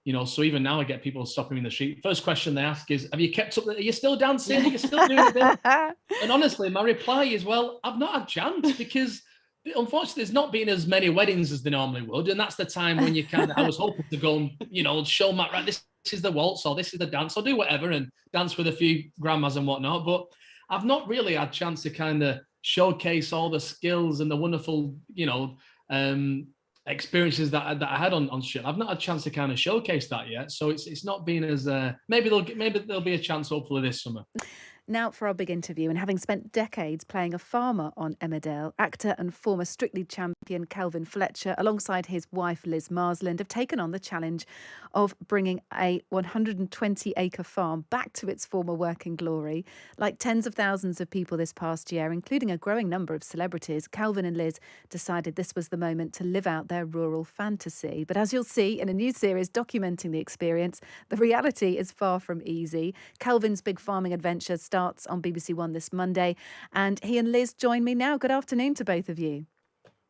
So even now I get people stopping me in the street. First question they ask is, have you kept up? Are you still dancing? Are you still doing it? And honestly, my reply is, well, I've not had a chance because unfortunately there's not been as many weddings as there normally would. And that's the time when I was hoping to go and, show Matt, right, this is the waltz or this is the dance, or do whatever and dance with a few grandmas and whatnot. But I've not really had a chance to kind of showcase all the skills and the wonderful, experiences that I had on shit. I've not had a chance to kind of showcase that yet. So it's not been as maybe there'll be a chance hopefully this summer. Now for our big interview, and having spent decades playing a farmer on Emmerdale, actor and former Strictly champion Kelvin Fletcher, alongside his wife Liz Marsland, have taken on the challenge of bringing a 120-acre farm back to its former working glory. Like tens of thousands of people this past year, including a growing number of celebrities, Kelvin and Liz decided this was the moment to live out their rural fantasy. But as you'll see in a new series documenting the experience, the reality is far from easy. Kelvin's big farming adventure starts on BBC One this Monday, and he and Liz join me now. Good afternoon to both of you.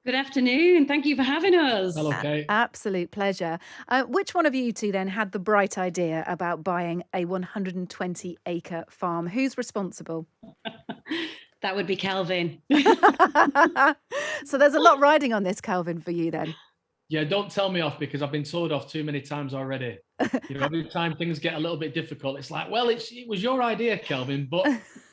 Good afternoon. Thank you for having us. Hello, Kate. Absolute pleasure. Which one of you two then had the bright idea about buying a 120-acre farm? Who's responsible? That would be Kelvin. So there's a lot riding on this, Kelvin, for you then. Yeah, don't tell me off because I've been told off too many times already. Every time things get a little bit difficult, it's like, well, it was your idea, Kelvin. But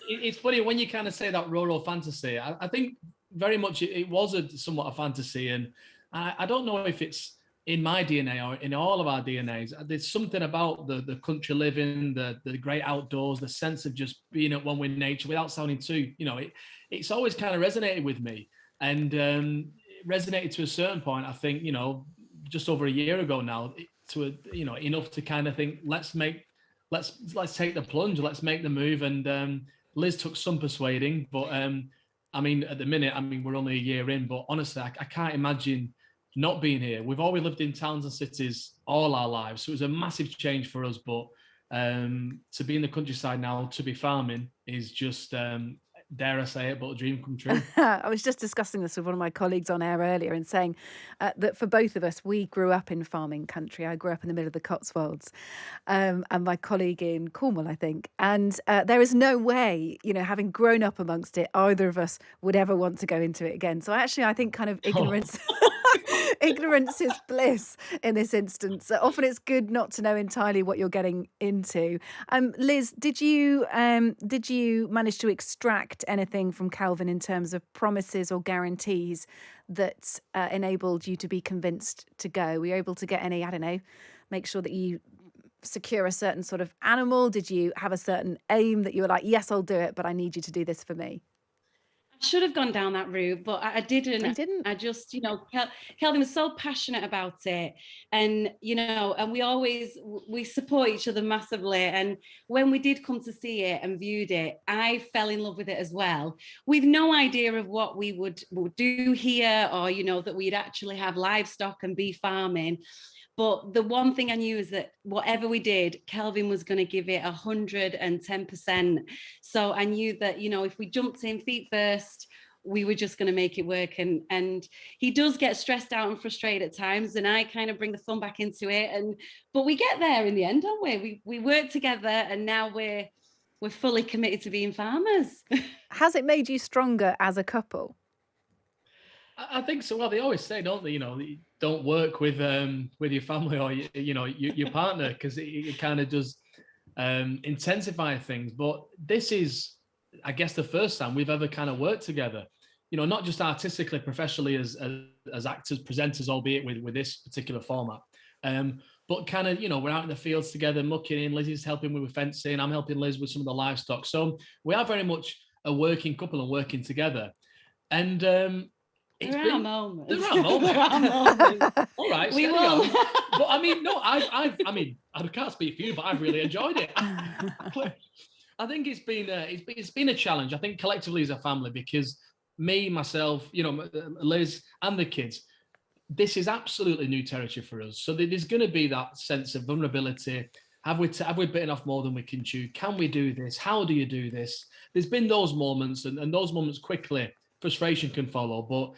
it's funny when you kind of say that rural fantasy. I think very much it was somewhat a fantasy. And I don't know if it's in my DNA or in all of our DNAs. There's something about the country living, the great outdoors, the sense of just being at one with nature without sounding too, it's always kind of resonated with me. And resonated to a certain point, I think, just over a year ago now, enough to kind of think, let's take the plunge, let's make the move. And Liz took some persuading, but at the minute, we're only a year in, but honestly, I can't imagine not being here. We've always lived in towns and cities all our lives, so it was a massive change for us. But to be in the countryside now, to be farming is just dare I say it, but a dream come true. I was just discussing this with one of my colleagues on air earlier and saying that for both of us, we grew up in farming country. I grew up in the middle of the Cotswolds, and my colleague in Cornwall, I think. And there is no way, having grown up amongst it, either of us would ever want to go into it again. So I think kind of ignorance... Ignorance is bliss in this instance. Often it's good not to know entirely what you're getting into. Liz, did you manage to extract anything from Kelvin in terms of promises or guarantees that enabled you to be convinced to go? Were you able to get any, make sure that you secure a certain sort of animal? Did you have a certain aim that you were like, yes, I'll do it, but I need you to do this for me? Should have gone down that route, but I didn't. I didn't. I just, Kelvin was so passionate about it, and and we support each other massively. And when we did come to see it and viewed it, I fell in love with it as well, with no idea of what we would do here, or that we'd actually have livestock and be farming. But the one thing I knew is that whatever we did, Kelvin was going to give it 110%. So I knew that, if we jumped in feet first, we were just going to make it work. And he does get stressed out and frustrated at times, and I kind of bring the fun back into it. But we get there in the end, don't we? We work together, and now we're fully committed to being farmers. Has it made you stronger as a couple? I think so. Well, they always say, don't they? Don't work with your family or your partner, because it kind of does intensify things. But this is, I guess, the first time we've ever kind of worked together. Not just artistically, professionally as actors, presenters, albeit with this particular format. But kind of, we're out in the fields together, mucking in. Liz is helping me with fencing. I'm helping Liz with some of the livestock. So we are very much a working couple and working together. And there are moments. All right, we will. But I can't speak for you, but I've really enjoyed it. I think it's been a challenge. I think collectively as a family, because me, myself, Liz, and the kids, this is absolutely new territory for us. So there's going to be that sense of vulnerability. Have we bitten off more than we can chew? Can we do this? How do you do this? There's been those moments, and those moments quickly. Frustration can follow, but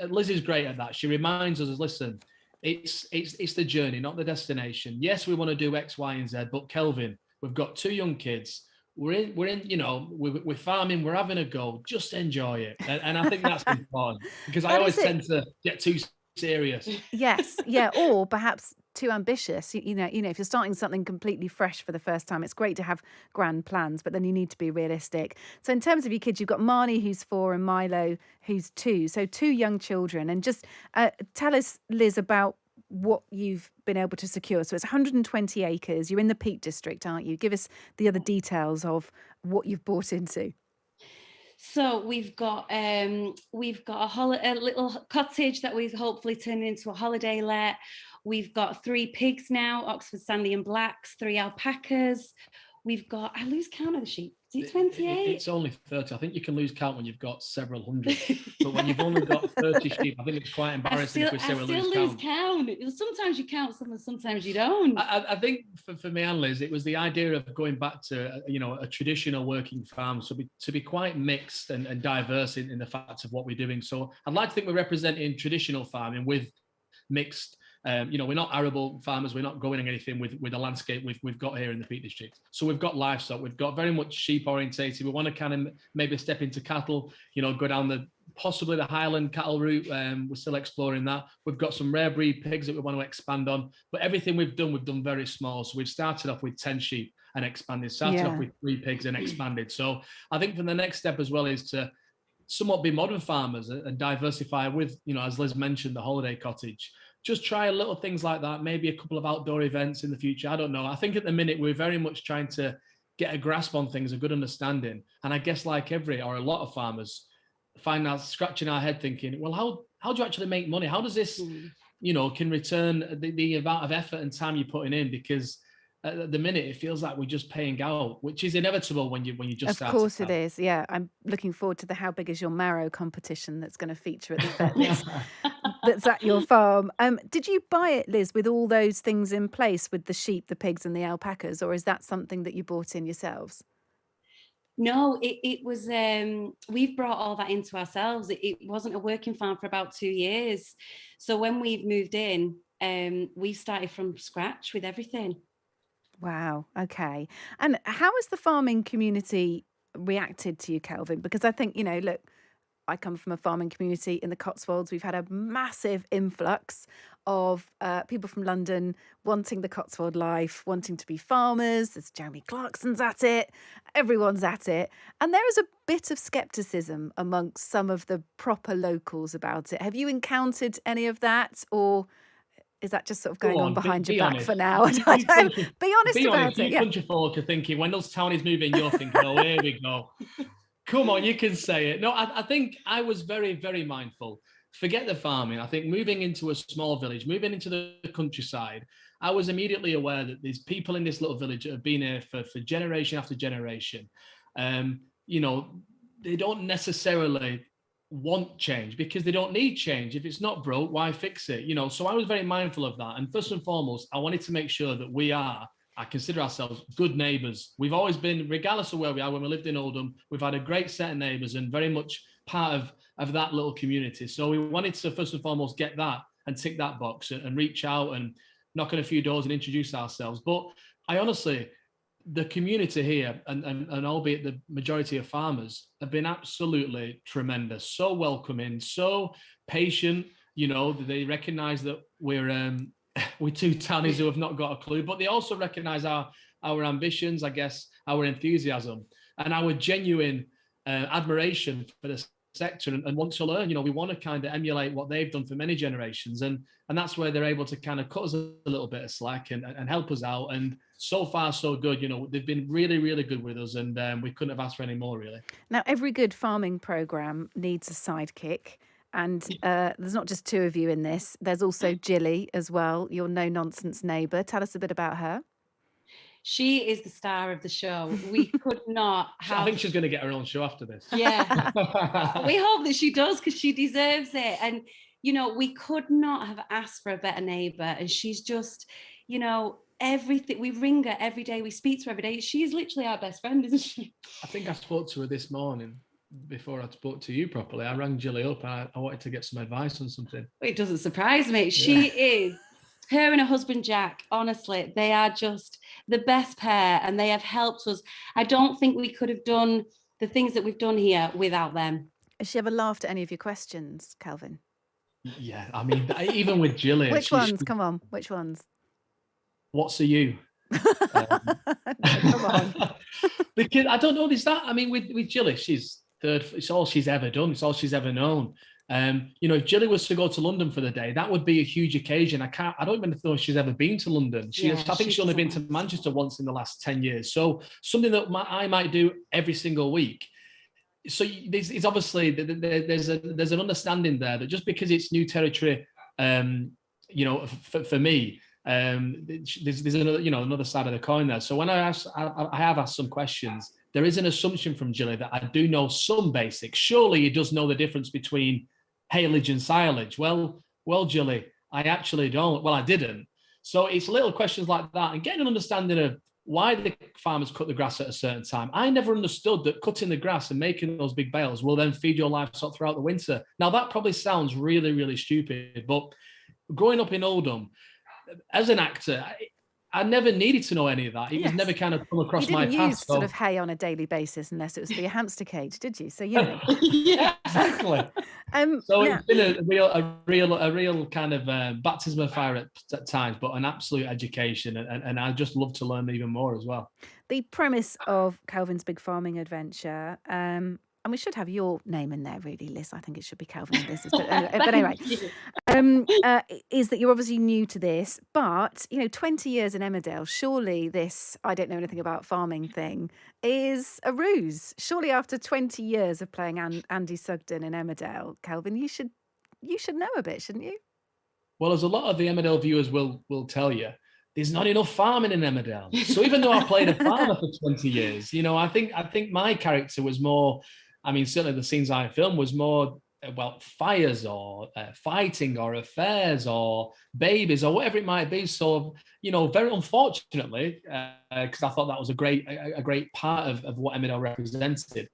Liz is great at that. She reminds us, listen, it's the journey, not the destination. Yes, we want to do X, Y, and Z, but Kelvin, we've got 2 young kids. We're in, you know, we're farming, we're having a go. Just enjoy it, and I think that's important, because I That always is it. tend to get too serious. Yes, yeah, or perhaps too ambitious. You know, if you're starting something completely fresh for the first time, it's great to have grand plans, but then you need to be realistic. So in terms of your kids, you've got Marnie, who's 4, and Milo, who's 2. So 2 young children. And just tell us, Liz, about what you've been able to secure. So it's 120 acres. You're in the Peak District, aren't you? Give us the other details of what you've bought into. So we've got a little cottage that we've hopefully turned into a holiday let. We've got 3 pigs now, Oxford Sandy and Blacks, 3 alpacas. We've got, I lose count of the sheep. Is it 28? It's only 30. I think you can lose count when you've got several hundred. But when you've only got 30 sheep, I think it's quite embarrassing if we say we lose count. Sometimes you count some, and sometimes you don't. I think for me and Liz, it was the idea of going back to, you know, a traditional working farm, so to be quite mixed and diverse in the facts of what we're doing. So I'd like to think we're representing traditional farming with mixed. You know, we're not arable farmers. We're not going anything with the landscape we've got here in the Peak District. So we've got livestock. We've got very much sheep orientated. We want to kind of maybe step into cattle, you know, go down possibly the Highland cattle route. We're still exploring that. We've got some rare breed pigs that we want to expand on. But everything we've done very small. So we've started off with 10 sheep and expanded. Started off with 3 pigs and expanded. So I think for the next step as well is to somewhat be modern farmers and diversify with, you know, as Liz mentioned, the holiday cottage. Just try little things like that, maybe a couple of outdoor events in the future. I don't know. I think at the minute we're very much trying to get a grasp on things, a good understanding. And I guess like a lot of farmers, find out scratching our head thinking, well, how do you actually make money? How does this, you know, can return the amount of effort and time you're putting in? Because at the minute it feels like we're just paying out, which is inevitable when you just start. Of course it is. Yeah, I'm looking forward to the How Big Is Your Marrow competition that's going to feature at the Fed that's at your farm. Did you buy it, Liz, with all those things in place, with the sheep, the pigs and the alpacas, or is that something that you bought in yourselves? No, it was, we've brought all that into ourselves. It wasn't a working farm for about 2 years. So when we've moved in, we started from scratch with everything. Wow. Okay. And how has the farming community reacted to you, Kelvin? Because I think, you know, look, I come from a farming community in the Cotswolds. We've had a massive influx of people from London wanting the Cotswold life, wanting to be farmers. There's Jeremy Clarkson's at it. Everyone's at it. And there is a bit of scepticism amongst some of the proper locals about it. Have you encountered any of that, or is that just sort of going on behind your back for now? Be honest about it. You country folk are thinking, when those townies move in, you're thinking, oh, here we go. Come on, you can say it. No, I think I was very, very mindful. Forget the farming. I think moving into a small village, moving into the countryside, I was immediately aware that there's people in this little village that have been here for generation after generation. You know, they don't necessarily want change because they don't need change. If it's not broke, why fix it? You know, so I was very mindful of that. And first and foremost, I wanted to make sure that I consider ourselves good neighbours. We've always been, regardless of where we are, when we lived in Oldham, we've had a great set of neighbours and very much part of that little community. So we wanted to first and foremost get that and tick that box and reach out and knock on a few doors and introduce ourselves. But I honestly, the community here, and albeit the majority of farmers, have been absolutely tremendous, so welcoming, so patient. You know, they recognise that we're 2 townies who have not got a clue, but they also recognise our ambitions, I guess, our enthusiasm and our genuine admiration for the sector and want to learn. You know, we want to kind of emulate what they've done for many generations, and that's where they're able to kind of cut us a little bit of slack and help us out. And so far, so good. You know, they've been really, really good with us, and we couldn't have asked for any more, really. Now, every good farming programme needs a sidekick. And there's not just 2 of you in this. There's also Jilly as well, your no-nonsense neighbour. Tell us a bit about her. She is the star of the show. We could not have... I think she's going to get her own show after this. Yeah. We hope that she does, because she deserves it. And, you know, we could not have asked for a better neighbour. And she's just, you know, everything. We ring her every day. We speak to her every day. She's literally our best friend, isn't she? I think I spoke to her this morning. before I spoke to you properly, I rang Jilly up and I wanted to get some advice on something. It doesn't surprise me. She is, her and her husband Jack, honestly, they are just the best pair, and they have helped us. I don't think we could have done the things that we've done here without them. Has she ever laughed at any of your questions, Kelvin? Yeah, I mean, even with Jilly. Which ones? Come on, which ones? What's a you? Come on. Because I don't know, there's that. I mean, with Jilly, she's third. It's all she's ever done. It's all she's ever known. You know, if Jilly was to go to London for the day, that would be a huge occasion. I don't even know if she's ever been to London. I think she's only been to Manchester once in the last 10 years. So something that I might do every single week. So it's obviously there's an understanding there that just because it's new territory, you know, for me, there's another, you know, another side of the coin there. So when I have asked some questions, there is an assumption from Jilly that I do know some basics. Surely he does know the difference between haylage and silage. Well, Jilly, I actually don't. Well, I didn't. So it's little questions like that and getting an understanding of why the farmers cut the grass at a certain time. I never understood that cutting the grass and making those big bales will then feed your livestock throughout the winter. Now, that probably sounds really, really stupid, but growing up in Oldham, as an actor, I never needed to know any of that. It was never kind of come across my path. You didn't use sort of hay on a daily basis unless it was for your hamster cage, did you? So, you know. Yeah, exactly. So it's been a real kind of baptism of fire at times, but an absolute education. And I just love to learn even more as well. The premise of Kelvin's Big Farming Adventure, and we should have your name in there, really, Liz. I think it should be Kelvin and Liz's. But anyway, is that you're obviously new to this, but, you know, 20 years in Emmerdale, surely this I don't know anything about farming thing is a ruse. Surely after 20 years of playing Andy Sugden in Emmerdale, Kelvin, you should know a bit, shouldn't you? Well, as a lot of the Emmerdale viewers will tell you, there's not enough farming in Emmerdale. So even though I played a farmer for 20 years, you know, I think my character was more, I mean, certainly the scenes I filmed was more, well, fires or fighting or affairs or babies or whatever it might be. So, you know, very unfortunately, because I thought that was a great part of what Emmerdale represented,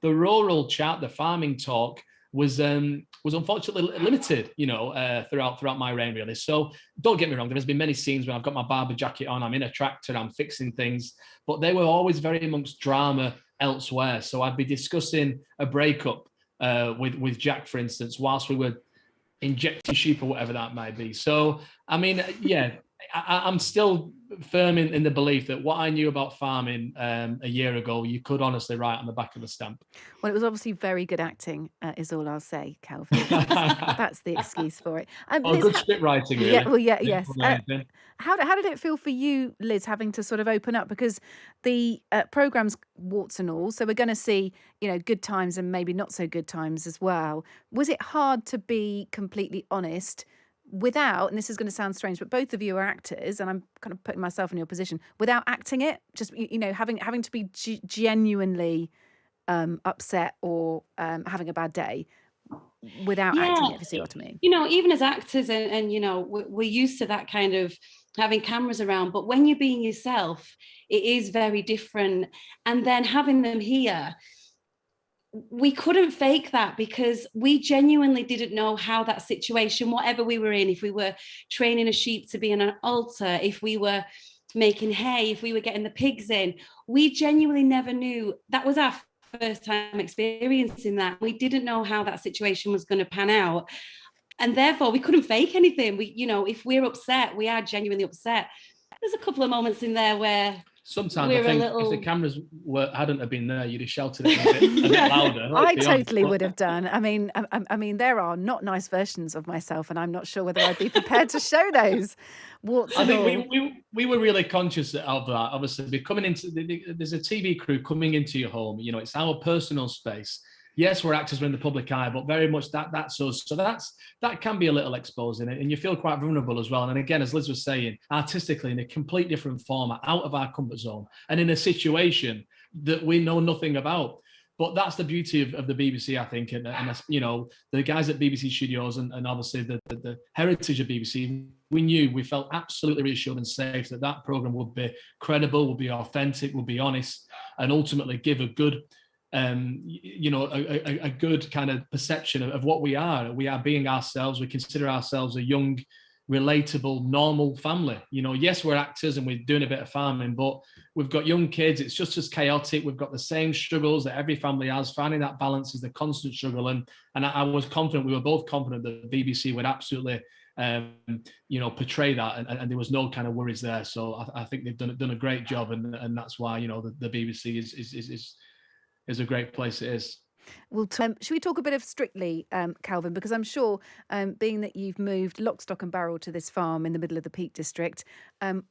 the rural chat, the farming talk was unfortunately limited, you know, throughout my reign, really. So don't get me wrong, there's been many scenes where I've got my barber jacket on, I'm in a tractor, I'm fixing things, but they were always very amongst drama elsewhere. So I'd be discussing a breakup with Jack, for instance, whilst we were injecting sheep or whatever that might be. So, I mean, yeah, I'm still firm in the belief that what I knew about farming a year ago, you could honestly write on the back of a stamp. Well, it was obviously very good acting, is all I'll say, Kelvin. That's the excuse for it. Liz, good script writing, really. Yeah, well, yes. How did it feel for you, Liz, having to sort of open up? Because the programme's warts and all, so we're going to see, you know, good times and maybe not so good times as well. Was it hard to be completely honest without, and this is going to sound strange, but both of you are actors, and I'm kind of putting myself in your position, without acting it, just, you know, having to be genuinely upset or having a bad day without acting it, if you see what I mean? You know, even as actors, and you know, we're used to that kind of having cameras around, but when you're being yourself, it is very different. And then having them here, we couldn't fake that because we genuinely didn't know how that situation, whatever we were in, if we were training a sheep to be in an altar, if we were making hay, if we were getting the pigs in, we genuinely never knew. That was our first time experiencing that. We didn't know how that situation was going to pan out. And therefore we couldn't fake anything. We, you know, if we're upset, we are genuinely upset. There's a couple of moments in there where sometimes I think if the cameras hadn't have been there, you'd have shouted it a bit louder. I totally would have done. I mean, there are not nice versions of myself, and I'm not sure whether I'd be prepared to show those. I think we were really conscious of that. Obviously, there's a TV crew coming into your home. You know, it's our personal space. Yes, we're actors, we're in the public eye, but very much that's us. So that can be a little exposing, and you feel quite vulnerable as well. And again, as Liz was saying, artistically in a complete different format, out of our comfort zone, and in a situation that we know nothing about. But that's the beauty of the BBC, I think, and you know, the guys at BBC Studios and obviously the heritage of BBC. We felt absolutely reassured and safe that programme would be credible, would be authentic, would be honest, and ultimately give a good a good kind of perception of what we are. We are being ourselves. We consider ourselves a young, relatable, normal family. Yes, we're actors and we're doing a bit of farming, but we've got young kids. It's just as chaotic. We've got the same struggles that every family has. Finding that balance is the constant struggle. And I was confident, we were both confident that the BBC would absolutely portray that, and there was no kind of worries there. So I think they've done a great job, and that's why the BBC is a great place. It is. Well, should we talk a bit of Strictly, Kelvin? Because I'm sure, being that you've moved lock, stock and barrel to this farm in the middle of the Peak District,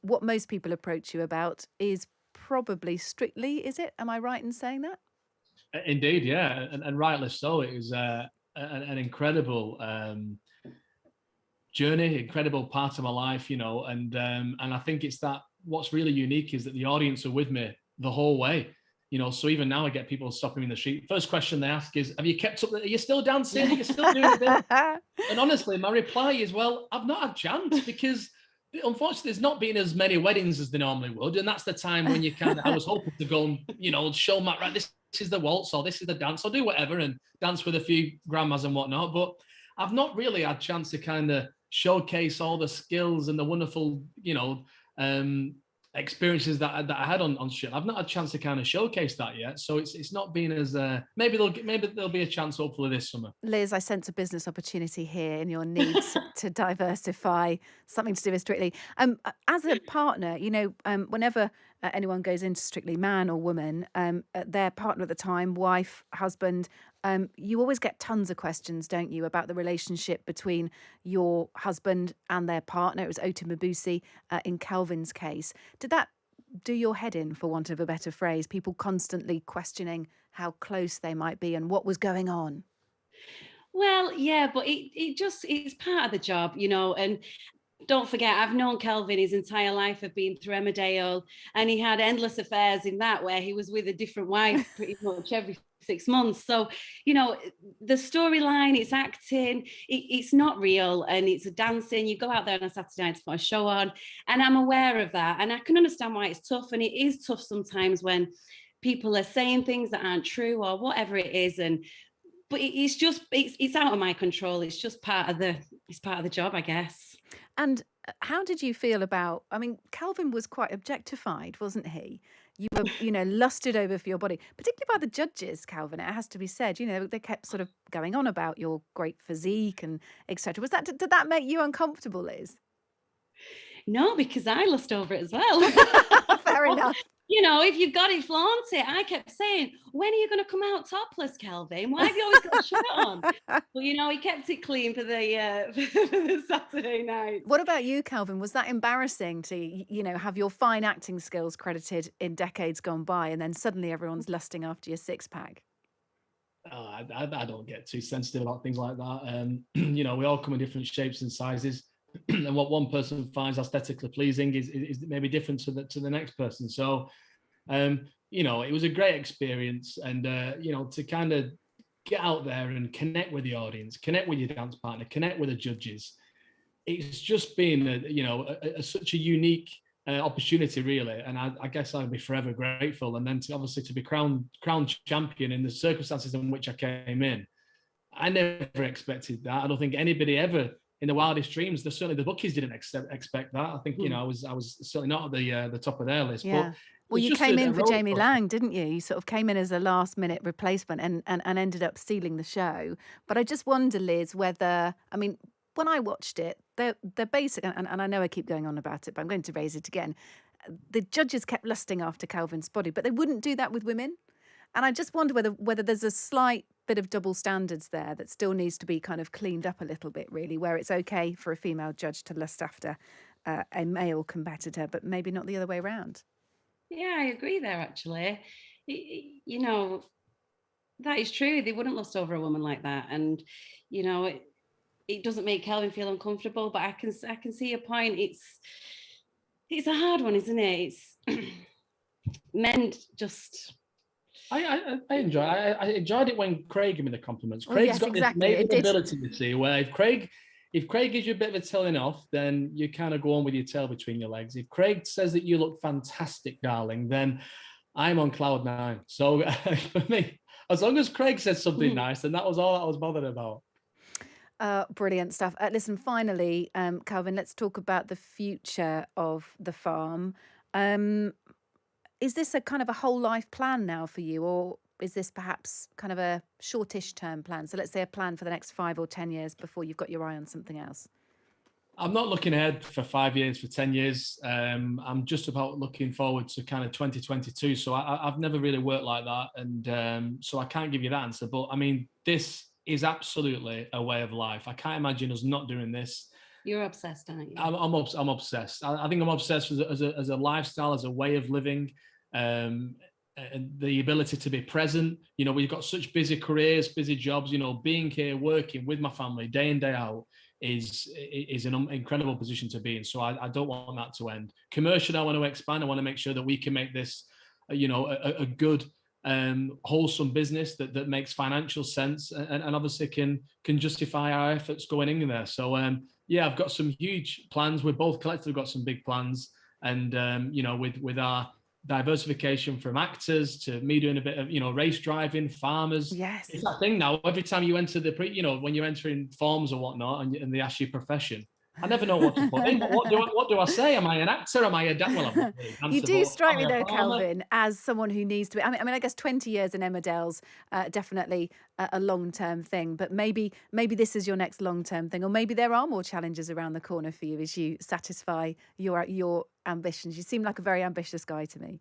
what most people approach you about is probably Strictly, is it? Am I right in saying that? Indeed, yeah, and rightly so. It was an incredible journey, incredible part of my life, and I think it's that what's really unique is that the audience are with me the whole way. So even now I get people stopping me in the street. First question they ask is, have you kept up? Are you still dancing? Are you still doing it? And honestly, my reply is, well, I've not had a chance, because unfortunately there's not been as many weddings as there normally would. And that's the time when I was hoping to go and, show Matt, right, this is the waltz, or this is the dance, or do whatever and dance with a few grandmas and whatnot. But I've not really had a chance to kind of showcase all the skills and the wonderful, experiences that I had on shit. I've not had a chance to kind of showcase that yet, so it's not been as maybe there'll be a chance hopefully this summer. Liz, I sense a business opportunity here in your need to diversify, something to do with Strictly. As a partner, whenever anyone goes into Strictly, man or woman, their partner at the time, wife, husband, you always get tons of questions, don't you, about the relationship between your husband and their partner. It was Ota Mabuse in Kelvin's case. Did that do your head in, for want of a better phrase? People constantly questioning how close they might be and what was going on. Well, yeah, but it's part of the job, and don't forget, I've known Kelvin his entire life. I've been through Emmerdale, and he had endless affairs in that, where he was with a different wife pretty much every 6 months. So, the storyline, it's acting, it's not real, and it's dancing. You go out there on a Saturday night to put a show on, and I'm aware of that. And I can understand why it's tough, and it is tough sometimes when people are saying things that aren't true or whatever it is. But it's out of my control. It's just part of the job, I guess. And how did you feel about, Kelvin was quite objectified, wasn't he? You were, lusted over for your body, particularly by the judges, Kelvin, it has to be said. They kept sort of going on about your great physique and etc. Did that make you uncomfortable, Liz? No, because I lust over it as well. Fair enough. If you've got it, flaunt it. I kept saying, when are you going to come out topless, Kelvin? Why have you always got a shirt on? Well, he kept it clean for the Saturday night. What about you, Kelvin? Was that embarrassing to, have your fine acting skills credited in decades gone by, and then suddenly everyone's lusting after your six-pack? Oh, I don't get too sensitive about things like that. We all come in different shapes and sizes. And what one person finds aesthetically pleasing is maybe different to the next person. So, it was a great experience, and to kind of get out there and connect with the audience, connect with your dance partner, connect with the judges. It's just been such a unique opportunity, really, and I guess I'll be forever grateful. And then to be crowned champion in the circumstances in which I came in, I never expected that. I don't think anybody ever, in the wildest dreams, certainly the bookies didn't expect that. I think I was certainly not at the top of their list. Yeah. But well, you came in for Jamie Lang, didn't you? You sort of came in as a last-minute replacement and ended up stealing the show. But I just wonder, Liz, whether when I watched it, they're basic, and I know I keep going on about it, but I'm going to raise it again. The judges kept lusting after Kelvin's body, but they wouldn't do that with women. And I just wonder whether there's a slight bit of double standards there that still needs to be kind of cleaned up a little bit, really, where it's okay for a female judge to lust after a male competitor, but maybe not the other way around. Yeah, I agree there, actually. That is true. They wouldn't lust over a woman like that. And, it doesn't make Kelvin feel uncomfortable, but I can see your point. It's a hard one, isn't it? It's men just... I enjoyed it when Craig gave me the compliments. Craig's got this amazing ability, to see, where if Craig gives you a bit of a telling off, then you kind of go on with your tail between your legs. If Craig says that you look fantastic, darling, then I'm on cloud 9. So for me, As long as Craig said something nice, then that was all I was bothered about. Brilliant stuff. Listen, finally, Kelvin, let's talk about the future of the farm. Is this a kind of a whole life plan now for you, or is this perhaps kind of a shortish term plan? So let's say a plan for the next 5 or 10 years before you've got your eye on something else. I'm not looking ahead for 5 years, for 10 years. I'm just about looking forward to kind of 2022. So I've never really worked like that. And so I can't give you that answer. But I mean, this is absolutely a way of life. I can't imagine us not doing this. You're obsessed, aren't you? I'm obsessed. I think I'm obsessed as a lifestyle, as a way of living. And the ability to be present. You know, we've got such busy careers, busy jobs. You know, being here, working with my family day in, day out is an incredible position to be in. So I don't want that to end. Commercially, I want to expand. I want to make sure that we can make this, you know, a good, wholesome business that makes financial sense and obviously can justify our efforts going in there. So yeah, I've got some huge plans. We're both collectively got some big plans, and you know, with our diversification from actors to me doing a bit of, you know, race driving, farmers. Yes. It's that thing now. Every time you enter you know, when you're entering forms or whatnot, and they ask you profession, I never know what to put in. But what do I say? Am I an actor? Am I a well, I'm not really an You answer, do but strike am me I a though, farmer? Kelvin, as someone who needs to be. I mean, I guess 20 years in Emmerdale's definitely a long-term thing, but maybe this is your next long-term thing, or maybe there are more challenges around the corner for you as you satisfy your ambitions. You seem like a very ambitious guy to me.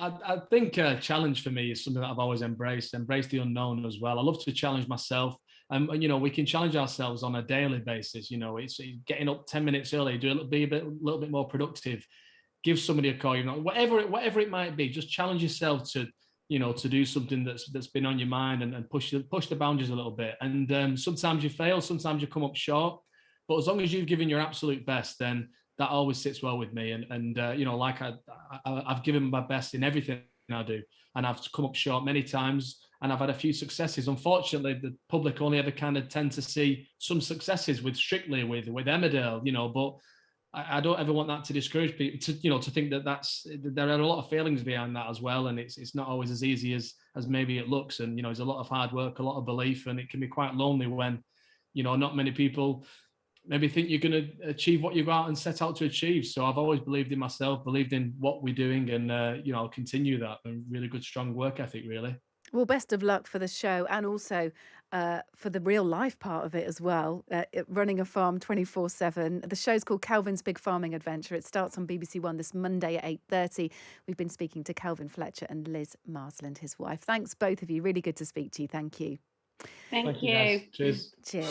I think a challenge for me is something that I've always embraced the unknown as well. I love to challenge myself. And, you know, we can challenge ourselves on a daily basis. You know, it's getting up 10 minutes early, be a little bit more productive, give somebody a call, you know, whatever it might be, just challenge yourself to, you know, to do something that's been on your mind and push the boundaries a little bit. And sometimes you fail, sometimes you come up short, but as long as you've given your absolute best, then that always sits well with me. And you know, like I've given my best in everything I do, and I've come up short many times, and I've had a few successes. Unfortunately, the public only ever kind of tend to see some successes with Strictly, with Emmerdale, you know, but I don't ever want that to discourage people to, you know, to think that there are a lot of failings behind that as well. And it's not always as easy as maybe it looks. And, you know, there's a lot of hard work, a lot of belief, and it can be quite lonely when, you know, not many people maybe think you're going to achieve what you go out and set out to achieve. So I've always believed in myself, believed in what we're doing, and, you know, I'll continue that. And really good, strong work ethic, really. Well, best of luck for the show, and also for the real life part of it as well, running a farm 24/7. The show's called Kelvin's Big Farming Adventure. It starts on BBC One this Monday at 8:30. We've been speaking to Kelvin Fletcher and Liz Marsland, his wife. Thanks, both of you. Really good to speak to you. Thank you. Thank you, you. guys. Cheers. Cheers.